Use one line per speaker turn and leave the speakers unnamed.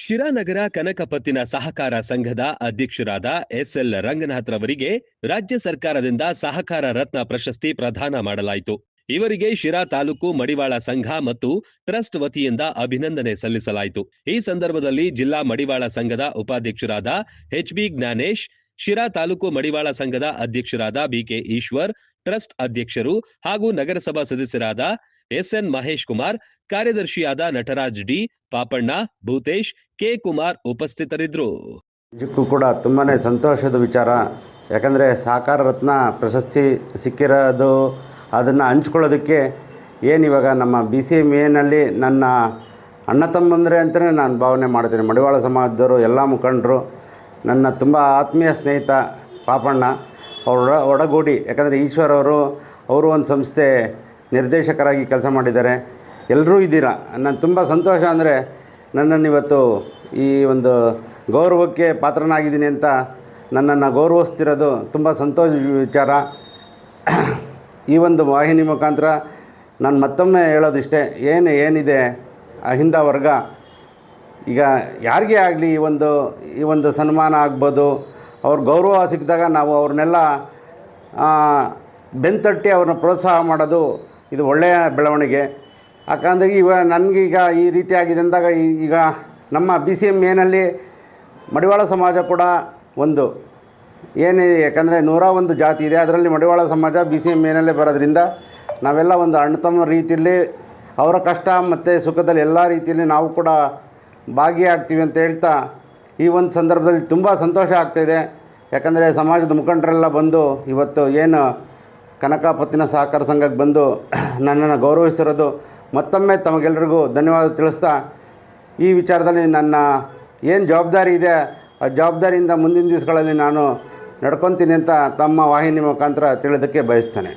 ಶಿರಾನಗರ ಕನಕಪತ್ತಿನ ಸಹಕಾರ ಸಂಘದ ಅಧ್ಯಕ್ಷರಾದ ಎಸ್ಎಲ್ ರಂಗನಾಥ್ ರವರಿಗೆ ರಾಜ್ಯ ಸರ್ಕಾರದಿಂದ ಸಹಕಾರ ರತ್ನ ಪ್ರಶಸ್ತಿ ಪ್ರದಾನ ಮಾಡಲಾಯಿತು. ಇವರಿಗೆ ಶಿರಾ ತಾಲೂಕು ಮಡಿವಾಳ ಸಂಘ ಮತ್ತು ಟ್ರಸ್ಟ್ ವತಿಯಿಂದ ಅಭಿನಂದನೆ ಸಲ್ಲಿಸಲಾಯಿತು. ಈ ಸಂದರ್ಭದಲ್ಲಿ ಜಿಲ್ಲಾ ಮಡಿವಾಳ ಸಂಘದ ಉಪಾಧ್ಯಕ್ಷರಾದ ಎಚ್ಬಿ ಜ್ಞಾನೇಶ್, ಶಿರಾ ತಾಲೂಕು ಮಡಿವಾಳ ಸಂಘದ ಅಧ್ಯಕ್ಷರಾದ ಬಿಕೆ ಈಶ್ವರ್, ಟ್ರಸ್ಟ್ ಅಧ್ಯಕ್ಷರು ಹಾಗೂ ನಗರಸಭಾ ಸದಸ್ಯರಾದ ಎಸ್ಎನ್ ಮಹೇಶ್ ಕುಮಾರ್, ಕಾರ್ಯದರ್ಶಿಯಾದ ನಟರಾಜ್ ಡಿ, ಪಾಪಣ್ಣ, ಭೂತೇಶ್, ಕೆ ಕುಮಾರ್ ಉಪಸ್ಥಿತರಿದ್ದರು.
ನಿಜಕ್ಕೂ ಕೂಡ ತುಂಬಾ ಸಂತೋಷದ ವಿಚಾರ. ಯಾಕಂದರೆ ಸಹಕಾರ ರತ್ನ ಪ್ರಶಸ್ತಿ ಸಿಕ್ಕಿರೋದು ಅದನ್ನು ಹಂಚ್ಕೊಳ್ಳೋದಕ್ಕೆ ಏನಿವಾಗ ನಮ್ಮ BCMA ನನ್ನ ಅಣ್ಣ ತಮ್ಮಂದರೆ ಅಂತಲೇ ನಾನು ಭಾವನೆ ಮಾಡ್ತೀನಿ. ಮಡಿವಾಳ ಸಮಾಜದವರು ಎಲ್ಲ ಮುಖಂಡರು, ನನ್ನ ತುಂಬ ಆತ್ಮೀಯ ಸ್ನೇಹಿತ ಪಾಪಣ್ಣ ಅವರ ಒಡಗೂಡಿ, ಯಾಕಂದರೆ ಈಶ್ವರ್ ಅವರು ಒಂದು ಸಂಸ್ಥೆ ನಿರ್ದೇಶಕರಾಗಿ ಕೆಲಸ ಮಾಡಿದ್ದಾರೆ. ಎಲ್ಲರೂ ಇದ್ದೀರಾ. ನಾನು ತುಂಬ ಸಂತೋಷ ಅಂದರೆ ನನ್ನನ್ನು ಇವತ್ತು ಈ ಒಂದು ಗೌರವಕ್ಕೆ ಪಾತ್ರನಾಗಿದ್ದೀನಿ ಅಂತ ನನ್ನನ್ನು ಗೌರವಿಸ್ತಿರೋದು ತುಂಬ ಸಂತೋಷ ವಿಚಾರ. ಈ ಒಂದು ವಾಹಿನಿ ಮುಖಾಂತರ ನಾನು ಮತ್ತೊಮ್ಮೆ ಹೇಳೋದಿಷ್ಟೇ, ಏನಿದೆ ಅಹಿಂದ ವರ್ಗ, ಈಗ ಯಾರಿಗೇ ಆಗಲಿ ಈ ಒಂದು ಸನ್ಮಾನ ಆಗ್ಬೋದು, ಅವ್ರ ಗೌರವ ಸಿಕ್ಕಿದಾಗ ನಾವು ಅವ್ರನ್ನೆಲ್ಲ ಬೆನ್ತಟ್ಟಿ ಅವ್ರನ್ನ ಪ್ರೋತ್ಸಾಹ ಮಾಡೋದು ಇದು ಒಳ್ಳೆಯ ಬೆಳವಣಿಗೆ. ಯಾಕಂದರೆ ನನಗೀಗ ಈ ರೀತಿ ಆಗಿದೆ ಅಂದಾಗ ಈಗ ನಮ್ಮ BCMA ಮಡಿವಾಳ ಸಮಾಜ ಕೂಡ ಒಂದು ಯಾಕಂದರೆ 101 ಜಾತಿ ಇದೆ. ಅದರಲ್ಲಿ ಮಡಿವಾಳ ಸಮಾಜ BCMA ಬರೋದ್ರಿಂದ ನಾವೆಲ್ಲ ಒಂದು ಅಣ್ಣ ತಮ್ಮ ರೀತಿಯಲ್ಲಿ ಅವರ ಕಷ್ಟ ಮತ್ತು ಸುಖದಲ್ಲಿ ಎಲ್ಲ ರೀತಿಯಲ್ಲಿ ನಾವು ಕೂಡ ಭಾಗಿಯಾಗ್ತೀವಿ ಅಂತ ಹೇಳ್ತಾ ಈ ಒಂದು ಸಂದರ್ಭದಲ್ಲಿ ತುಂಬ ಸಂತೋಷ ಆಗ್ತಾಯಿದೆ. ಯಾಕಂದರೆ ಸಮಾಜದ ಮುಖಂಡರೆಲ್ಲ ಬಂದು ಇವತ್ತು ಕನಕಪತ್ತಿನ ಸಹಕಾರ ಸಂಘಕ್ಕೆ ಬಂದು ನನ್ನನ್ನು ಗೌರವಿಸಿರೋದು ಮತ್ತೊಮ್ಮೆ ತಮಗೆಲ್ಲರಿಗೂ ಧನ್ಯವಾದ ತಿಳಿಸ್ತಾ, ಈ ವಿಚಾರದಲ್ಲಿ ನನ್ನ ಜವಾಬ್ದಾರಿ ಇದೆ ಆ ಜವಾಬ್ದಾರಿಯಿಂದ ಮುಂದಿನ ದಿವಸಗಳಲ್ಲಿ ನಾನು ನಡ್ಕೊತೀನಿ ಅಂತ ತಮ್ಮ ವಾಹಿನಿ ಮುಖಾಂತರ ತಿಳಿಯೋದಕ್ಕೆ ಬಯಸ್ತೇನೆ.